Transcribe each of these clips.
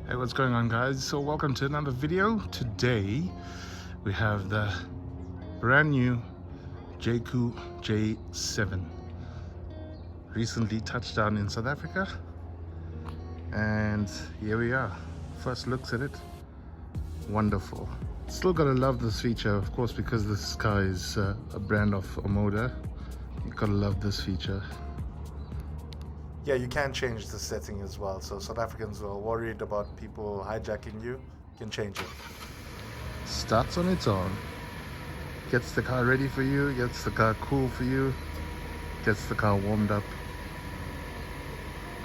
Hey, what's going on, guys? So welcome to another video. Today we have the brand new Jaecoo J7. Recently touched down in South Africa, and here we are. First looks at it, wonderful. Still gotta love this feature, of course, because this car is a brand of Omoda. You gotta love this feature. Yeah, you can change the setting as well. So South Africans who are worried about people hijacking you can change it. Starts on its own. Gets the car ready for you, gets the car cool for you, gets the car warmed up.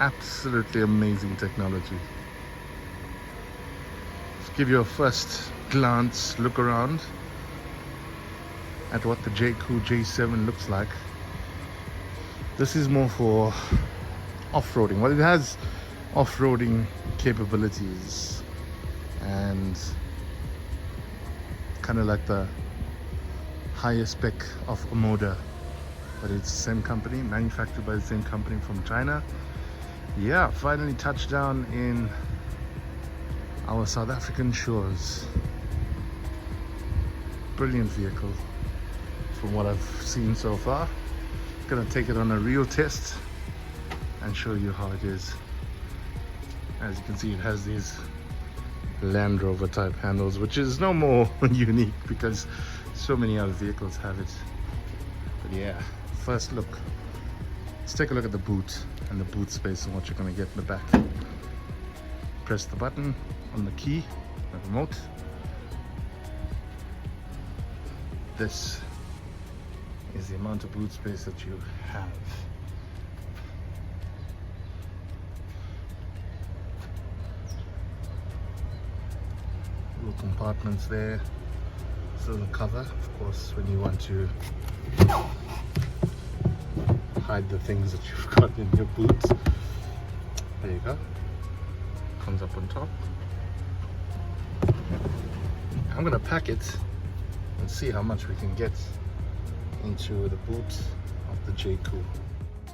Absolutely amazing technology. Let's give you a first glance, look around at what the Jaecoo J7 looks like. This is more for off-roading. Well, it has off-roading capabilities and kind of like the higher spec of Omoda, but it's the same company, manufactured by the same company from China. Yeah, finally touched down in our South African shores. Brilliant vehicle from what I've seen so far. Gonna take it on a real test and show you how it is. As you can see, it has these Land Rover type handles, which is no more unique because so many other vehicles have it. But yeah, first look. Let's take a look at the boot and the boot space and what you're going to get in the back. Press the button on the key, the remote. This is the amount of boot space that you have. Little compartments there. Still the cover, of course, when you want to hide the things that you've got in your boots. There you go. Comes up on top. I'm gonna pack it and see how much we can get into the boot of the Jaecoo.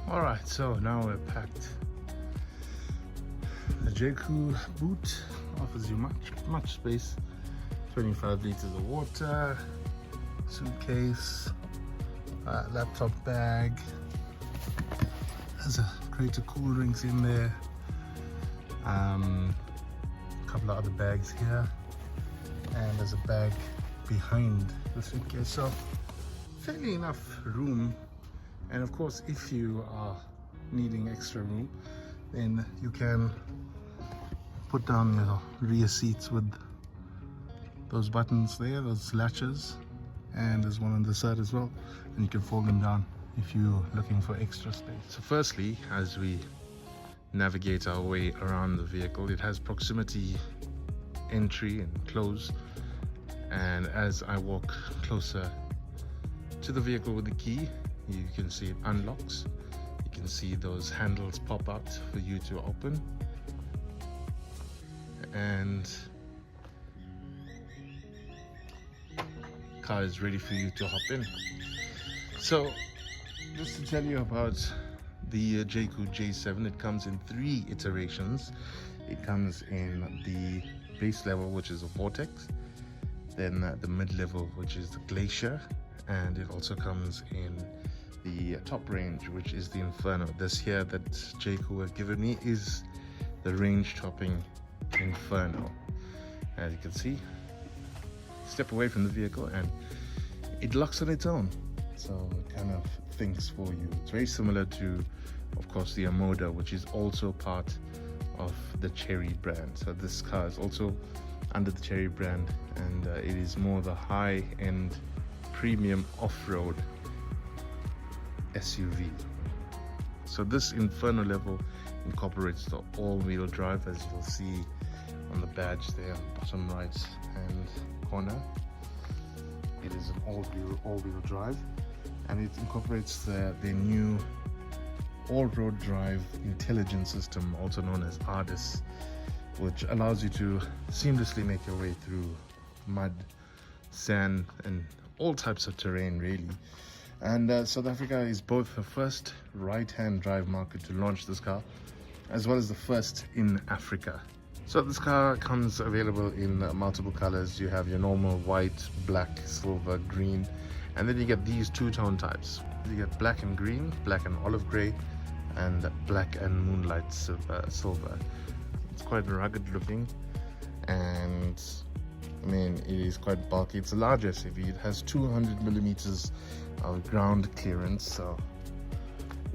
All right, so now we're packed. The Jaecoo boot offers you much space. 25 liters of water, suitcase, laptop bag. There's a crate of cool drinks in there. A couple of other bags here, and there's a bag behind the suitcase. So fairly enough room. And of course, if you are needing extra room, then you can put down your rear seats with those buttons there, those latches, and there's one on the side as well, and you can fold them down if you're looking for extra space. So firstly, as we navigate our way around the vehicle, it has proximity entry and close, and as I walk closer to the vehicle with the key, you can see it unlocks. You can see those handles pop out for you to open, and car is ready for you to hop in. So just to tell you about the Jaecoo J7, it comes in 3 iterations. It comes in the base level, which is a Vortex, then the mid-level, which is the Glacier, and it also comes in the top range, which is the Inferno. This here that Jaecoo has given me is the range topping Inferno. As you can see, step away from the vehicle and it locks on its own, so it kind of thinks for you. It's very similar to, of course, the Omoda, which is also part of the Chery brand. So this car is also under the Chery brand, and it is more the high-end premium off-road SUV. So this Inferno level incorporates the all-wheel drive, as you'll see on the badge there on the bottom right hand corner. It is an all-wheel drive, and it incorporates the new all-road drive intelligence system, also known as ADAS, which allows you to seamlessly make your way through mud, sand, and all types of terrain, really. And South Africa is both the first right-hand drive market to launch this car, as well as the first in Africa. So this car comes available in multiple colors. You have your normal white, black, silver, green, and then you get these two-tone types. You get black and green, black and olive gray, and black and moonlight silver. It's quite rugged looking, and I mean, it is quite bulky. It's a large SUV. It has 200 millimeters of ground clearance, so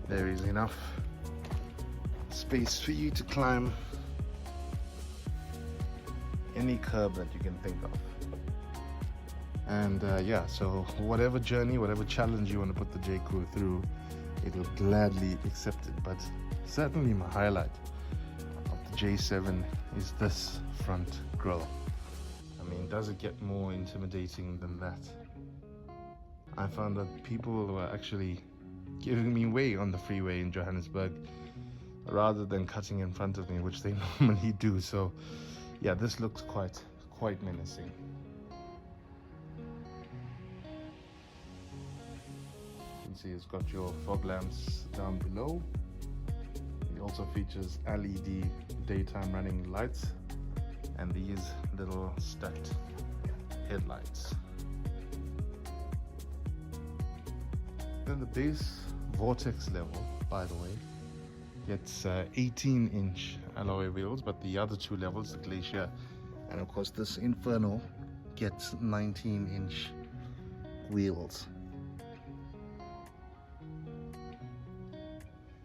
there is enough space for you to climb any curb that you can think of. And yeah, so whatever journey, whatever challenge you want to put the Jaecoo through, it will gladly accept it. But certainly my highlight of the J7 is this front grille. I mean, does it get more intimidating than that? I found that people were actually giving me way on the freeway in Johannesburg rather than cutting in front of me, which they normally do. So yeah, this looks quite menacing. You can see it's got your fog lamps down below. It also features LED daytime running lights and these little stacked headlights. Then the base Vortex level, by the way, gets 18-inch alloy wheels, but the other two levels, the Glacier and of course this Inferno, gets 19-inch wheels.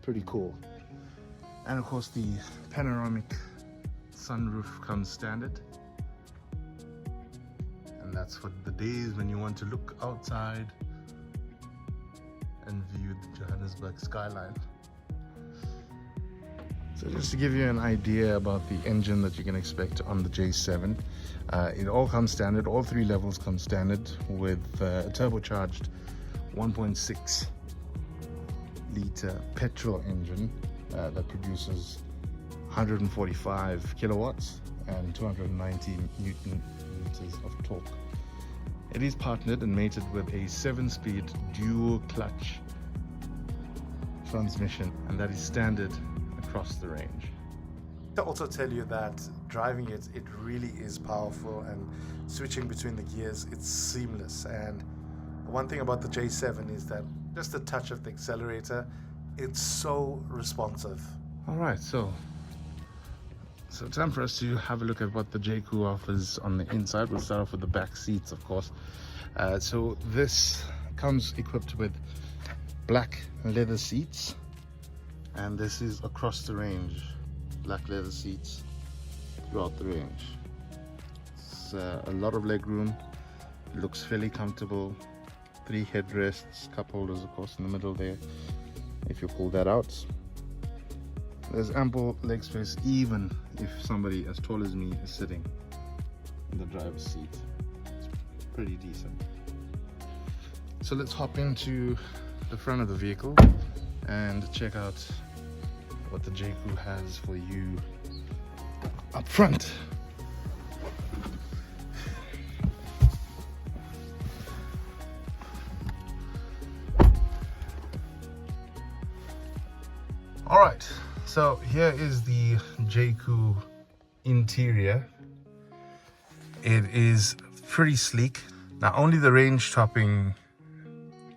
Pretty cool. And of course the panoramic sunroof comes standard, and that's for the days when you want to look outside and view the Johannesburg skyline. So just to give you an idea about the engine that you can expect on the J7, it all comes standard. All three levels come standard with a turbocharged 1.6 liter petrol engine that produces 145 kilowatts and 290 newton meters of torque. It is partnered and mated with a 7-speed dual clutch transmission, and that is standard across the range. To also tell you that driving it really is powerful, and switching between the gears, it's seamless. And one thing about the J7 is that just a touch of the accelerator, it's so responsive. All right, so time for us to have a look at what the Jaecoo offers on the inside. We'll start off with the back seats, of course. So this comes equipped with black leather seats, and this is across the range. Black leather seats throughout the range. It's a lot of leg room. It looks fairly comfortable. 3 headrests, cup holders of course in the middle there, if you pull that out. There's ample leg space even if somebody as tall as me is sitting in the driver's seat. It's pretty decent. So let's hop into the front of the vehicle and check out what the Jaecoo has for you up front. All right, so here is the Jaecoo interior. It is pretty sleek. Now only the range topping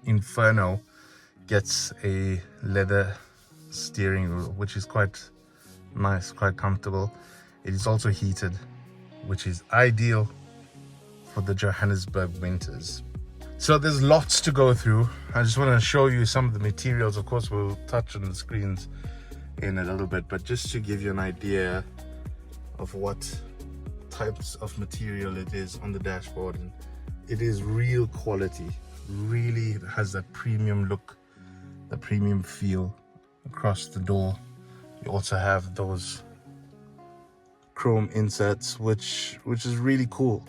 Inferno gets a leather steering wheel, which is quite nice, quite comfortable. It is also heated, which is ideal for the Johannesburg winters. So there's lots to go through. I just want to show you some of the materials. Of course, we'll touch on the screens in a little bit, but just to give you an idea of what types of material it is on the dashboard. And it is real quality. Really has that premium look, the premium feel across the door. You also have those chrome inserts, which is really cool,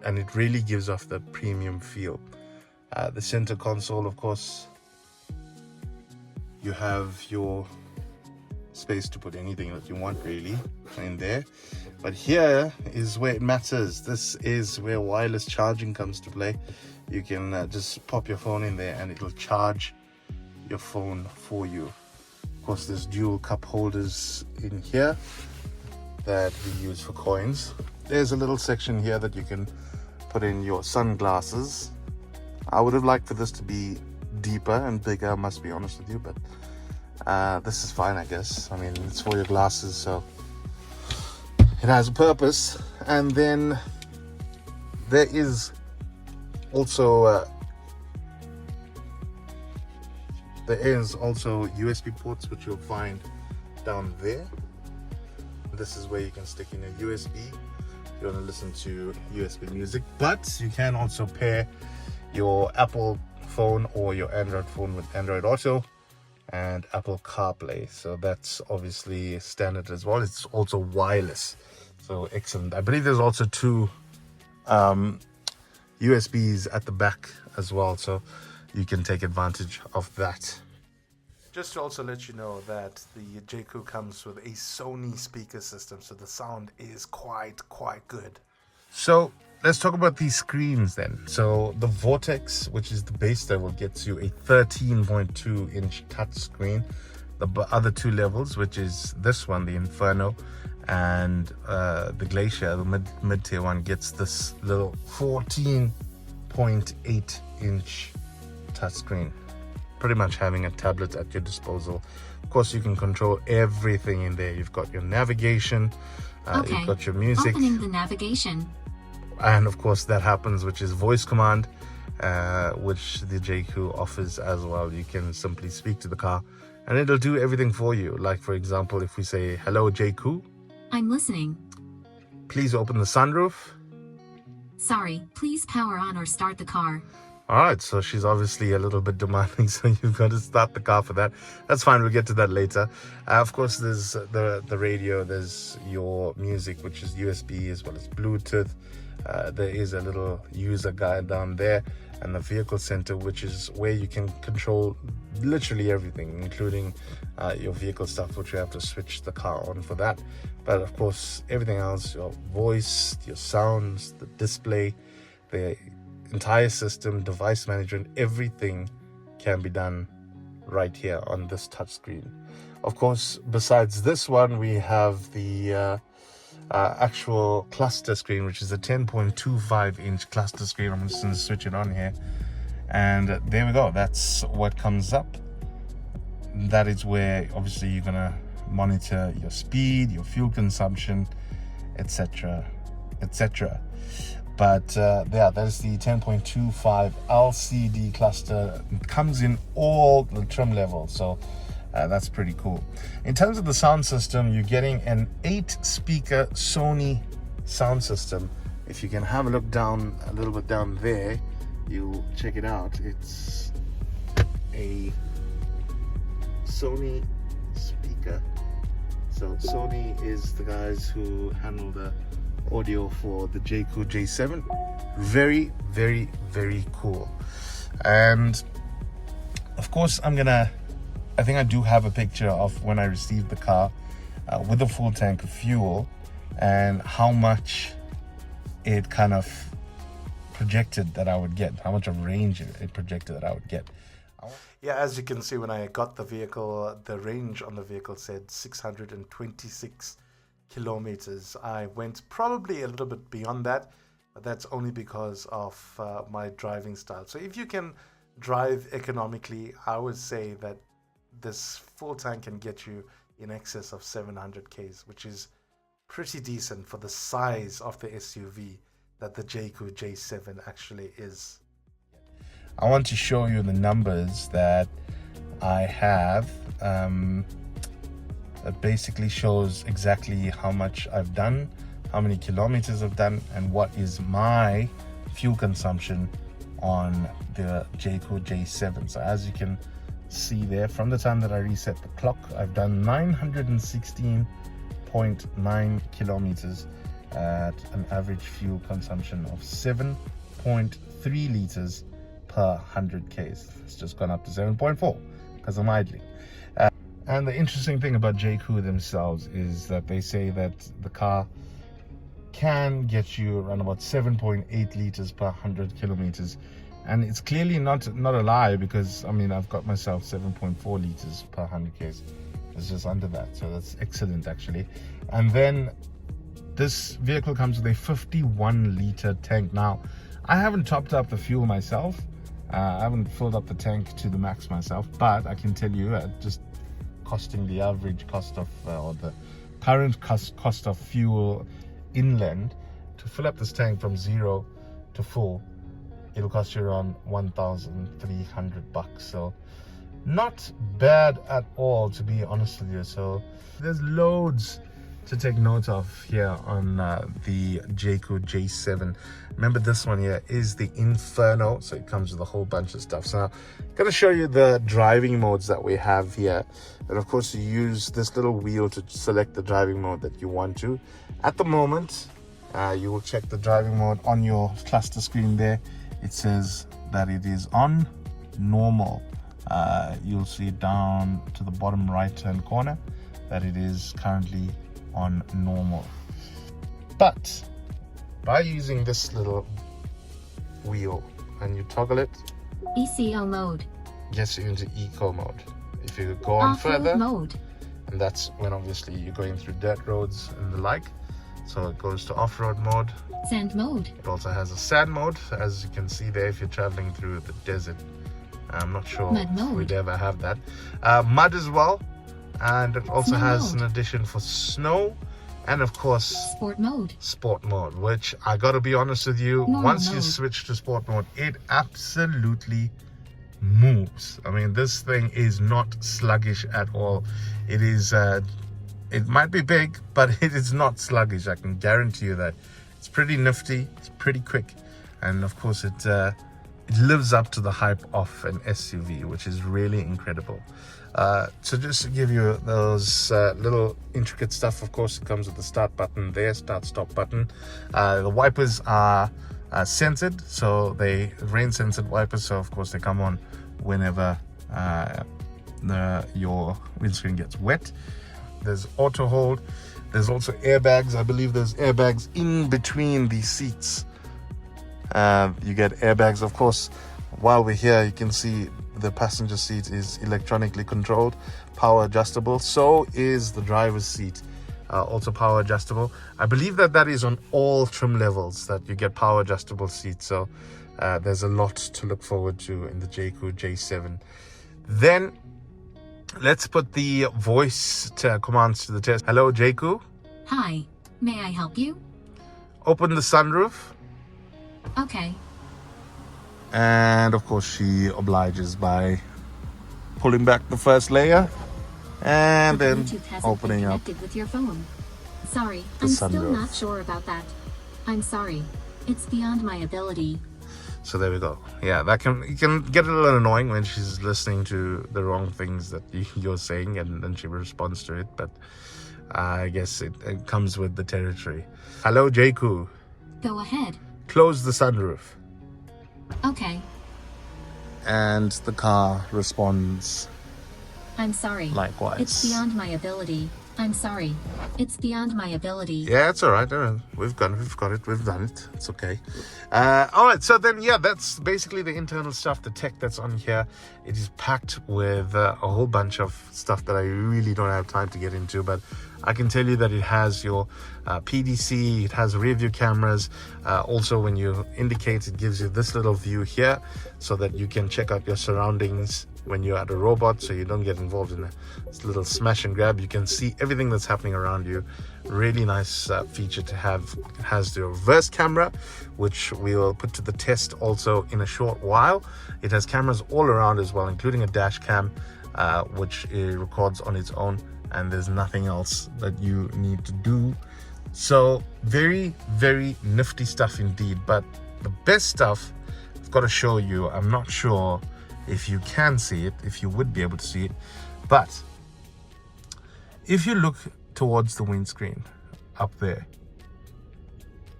and it really gives off that premium feel. The center console, of course, you have your space to put anything that you want really in there, but here is where it matters. This is where wireless charging comes to play. You can just pop your phone in there and it'll charge your phone for you. Of course, there's dual cup holders in here, that we use for coins. There's a little section here that you can put in your sunglasses. I would have liked for this to be deeper and bigger, I must be honest with you, but this is fine, I guess. I mean, it's for your glasses, so it has a purpose. And then there is also USB ports, which you'll find down there. This is where you can stick in a USB if you want to listen to USB music, but you can also pair your Apple phone or your Android phone with Android Auto and Apple CarPlay. So that's obviously standard as well. It's also wireless, so excellent. I believe there's also two USBs at the back as well, so you can take advantage of that. Just to also let you know that the Jaecoo comes with a Sony speaker system, so the sound is quite good. So let's talk about these screens then. So the Vortex, which is the base level, gets you a 13.2 inch touch screen. The other two levels, which is this one, the Inferno, and the Glacier, the mid-tier one, gets this little 14.8 inch touchscreen. Pretty much having a tablet at your disposal. Of course, you can control everything in there. You've got your navigation, you've got your music. Opening the navigation. And of course, that happens, which is voice command, which the Jaecoo offers as well. You can simply speak to the car and it'll do everything for you. Like, for example, if we say, "Hello, Jaecoo. I'm listening. Please open the sunroof." Sorry, please power on or start the car. All right, so she's obviously a little bit demanding, so you've got to start the car for that. That's fine, we'll get to that later. Of course, there's the radio, there's your music, which is USB as well as Bluetooth. There is a little user guide down there, and the vehicle center, which is where you can control literally everything, including your vehicle stuff, which you have to switch the car on for that. But of course, everything else, your voice, your sounds, the display, the entire system, device management, everything can be done right here on this touchscreen. Of course, besides this one, we have the actual cluster screen, which is a 10.25 inch cluster screen. I'm just going to switch it on here, and there we go. That's what comes up. That is where obviously you're going to monitor your speed, your fuel consumption, etc, etc. But yeah, that's the 10.25 LCD cluster. It comes in all the trim levels, so that's pretty cool. In terms of the sound system, you're getting an 8-speaker Sony sound system. If you can have a look down a little bit down there, you'll check it out. It's a Sony speaker. So Sony is the guys who handle the audio for the Jaecoo J7. Very cool. And of course, I think I do have a picture of when I received the car with a full tank of fuel, and how much it kind of projected that I would get, how much of range it projected that I would get. Yeah, as you can see, when I got the vehicle, the range on the vehicle said 626 kilometers. I went probably a little bit beyond that, but that's only because of my driving style. So if you can drive economically, I would say that this full tank can get you in excess of 700 Ks, which is pretty decent for the size of the SUV that the Jaecoo J7 actually is. I want to show you the numbers that I have. It basically shows exactly how much I've done, how many kilometers I've done, and what is my fuel consumption on the Jaecoo J7. So as you can see there, from the time that I reset the clock, I've done 916.9 kilometers at an average fuel consumption of 7.3 liters per 100 Ks. It's just gone up to 7.4 because I'm idling. And the interesting thing about Jaecoo themselves is that they say that the car can get you around about 7.8 liters per 100 kilometers. And it's clearly not a lie, because I mean, I've got myself 7.4 liters per 100 Ks. It's just under that, so that's excellent actually. And then this vehicle comes with a 51-liter tank. Now, I haven't topped up the fuel myself. I haven't filled up the tank to the max myself, but I can tell you just costing the average cost of or the current cost of fuel inland to fill up this tank from 0 to full, it'll cost you around $1,300. So not bad at all, to be honest with you. So there's loads to take note of here on the Jaecoo J7. Remember, this one here is the Inferno, so it comes with a whole bunch of stuff. So now I'm going to show you the driving modes that we have here, and of course you use this little wheel to select the driving mode that you want to. At the moment, you will check the driving mode on your cluster screen there. It says that it is on normal. You'll see down to the bottom right hand corner that it is currently on normal. But by using this little wheel and you toggle it, ECO mode, gets you into eco mode. If you go on off-road further mode, and that's when obviously you're going through dirt roads and the like, so it goes to off-road mode. sand mode, It also has a sand mode, as you can see there, if you're traveling through the desert. I'm not sure mud if mode, we'd ever have that. Mud as well, and it also snow has mode, an addition for snow, and of course sport mode, sport mode, which I gotta be honest with you, normal once you mode, switch to sport mode, it absolutely moves. I mean, this thing is not sluggish at all. It is it might be big, but it is not sluggish. I can guarantee you that. It's pretty nifty, it's pretty quick, and of course it lives up to the hype of an SUV, which is really incredible. So just to give you those little intricate stuff, of course, it comes with the start button there, start-stop button. The wipers are censored, so they rain censored wipers, so of course they come on whenever your windscreen gets wet. There's auto hold. There's also airbags. I believe there's airbags in between the seats. You get airbags, of course. While we're here, you can see the passenger seat is electronically controlled, power adjustable. So is the driver's seat, also power adjustable. I believe that is on all trim levels that you get power adjustable seats. So there's a lot to look forward to in the Jaecoo J7. Then let's put the voice commands to the test. Hello, Jaecoo. hi, may I help you? Open the sunroof. Okay, And of course she obliges by pulling back the first layer and the then Bluetooth hasn't opening been up. connected with your phone. Sorry, the I'm still sunroof. not sure about that. I'm sorry, it's beyond my ability. So there we go. Yeah, it can get a little annoying when she's listening to the wrong things that you're saying, and then she responds to it. But I guess it comes with the territory. Hello, Jaecoo. Go ahead. Close the sunroof. Okay, And the car responds I'm sorry. likewise. It's beyond my ability. I'm sorry. It's beyond my ability. Yeah, it's all right. We've got it. We've done it. It's okay. All right. So then, yeah, that's basically the internal stuff, the tech that's on here. It is packed with a whole bunch of stuff that I really don't have time to get into. But I can tell you that it has your PDC. It has rear view cameras. Also, when you indicate, it gives you this little view here so that you can check out your surroundings when you're at a robot, so you don't get involved in this little smash and grab. You can see everything that's happening around you. Really nice feature to have. It has the reverse camera, which we'll put to the test also in a short while. It has cameras all around as well, including a dash cam, which it records on its own, and there's nothing else that you need to do. So very, very nifty stuff indeed. But the best stuff I've got to show you. I'm not sure if you can see it, if you would be able to see it, but if you look towards the windscreen up there,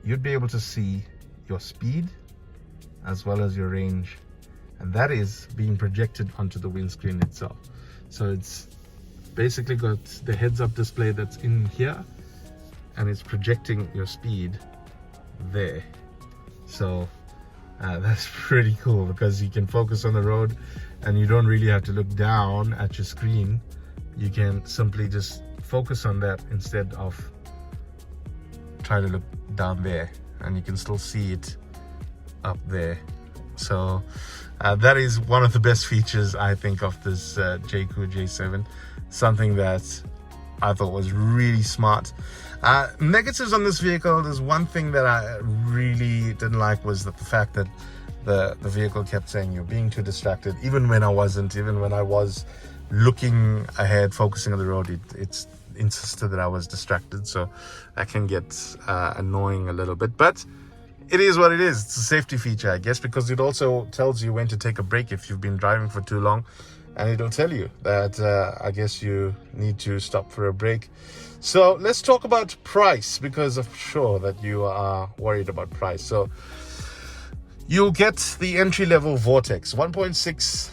you'd be able to see your speed as well as your range, and that is being projected onto the windscreen itself. So it's basically got the heads-up display that's in here, and it's projecting your speed there. So that's pretty cool, because you can focus on the road and you don't really have to look down at your screen. You can simply just focus on that instead of try to look down there, and you can still see it up there. So that is one of the best features, I think, of this Jaecoo J7. Something that I thought was really smart. Negatives on this vehicle, there's one thing that I really didn't like, was that the fact that the vehicle kept saying you're being too distracted, even when I wasn't. Even when I was looking ahead, focusing on the road, it's insisted that I was distracted. So that can get annoying a little bit, but it is what it is. It's a safety feature, I guess, because it also tells you when to take a break if you've been driving for too long, and it'll tell you that I guess you need to stop for a break. So let's talk about price, because I'm sure that you are worried about price. So you'll get the entry-level Vortex 1.6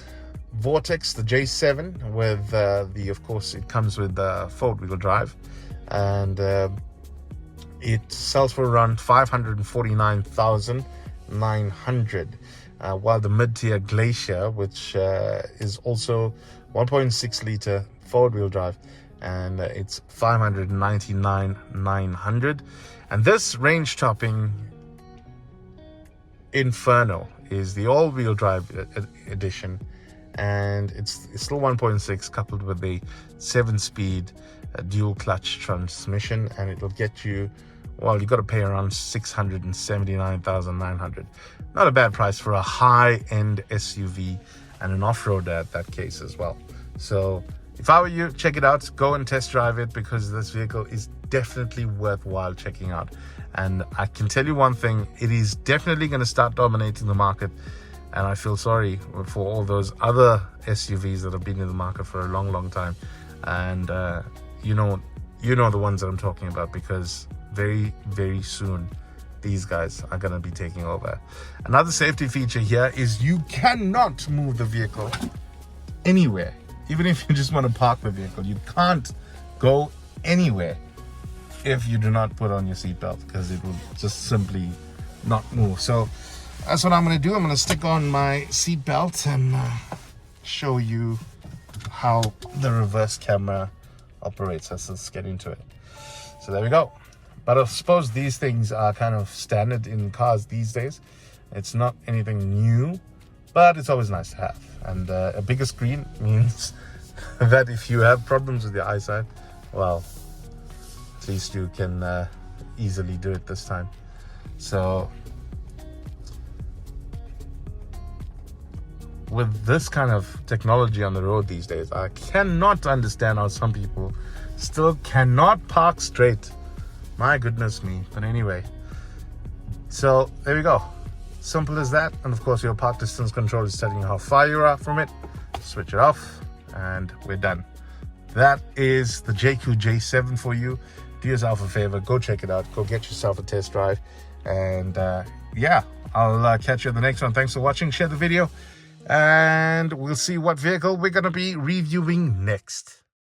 Vortex, the J7, with of course, it comes with four-wheel drive, and it sells for around 549,900, while the mid-tier Glacier, which is also 1.6 liter four-wheel drive, and it's 599,900. And this range-topping Inferno is the all-wheel drive edition, and it's still 1.6 coupled with a 7-speed dual clutch transmission, and it'll get you, well, you got to pay around 679,900. Not a bad price for a high-end SUV, and an off-road at that case as well. So if I were you, check it out, go and test drive it, because this vehicle is definitely worthwhile checking out. And I can tell you one thing, it is definitely going to start dominating the market, and I feel sorry for all those other SUVs that have been in the market for a long time. And you know the ones that I'm talking about, because very soon these guys are going to be taking over. Another safety feature here is you cannot move the vehicle anywhere. Even if you just want to park the vehicle, you can't go anywhere if you do not put on your seatbelt, because it will just simply not move. So that's what I'm going to do. I'm going to stick on my seatbelt and show you how the reverse camera operates. Let's get into it. So there we go. But I suppose these things are kind of standard in cars these days. It's not anything new, but it's always nice to have. And a bigger screen means that if you have problems with your eyesight, well, at least you can easily do it this time. So with this kind of technology on the road these days, I cannot understand how some people still cannot park straight. My goodness me. But anyway, so there we go. Simple as that. And of course, your park distance control is telling you how far you are from it. Switch it off and we're done. That is the Jaecoo J7 for you. Do yourself a favor, go check it out, go get yourself a test drive, and yeah, I'll catch you in the next one. Thanks for watching. Share the video, and we'll see what vehicle we're going to be reviewing next.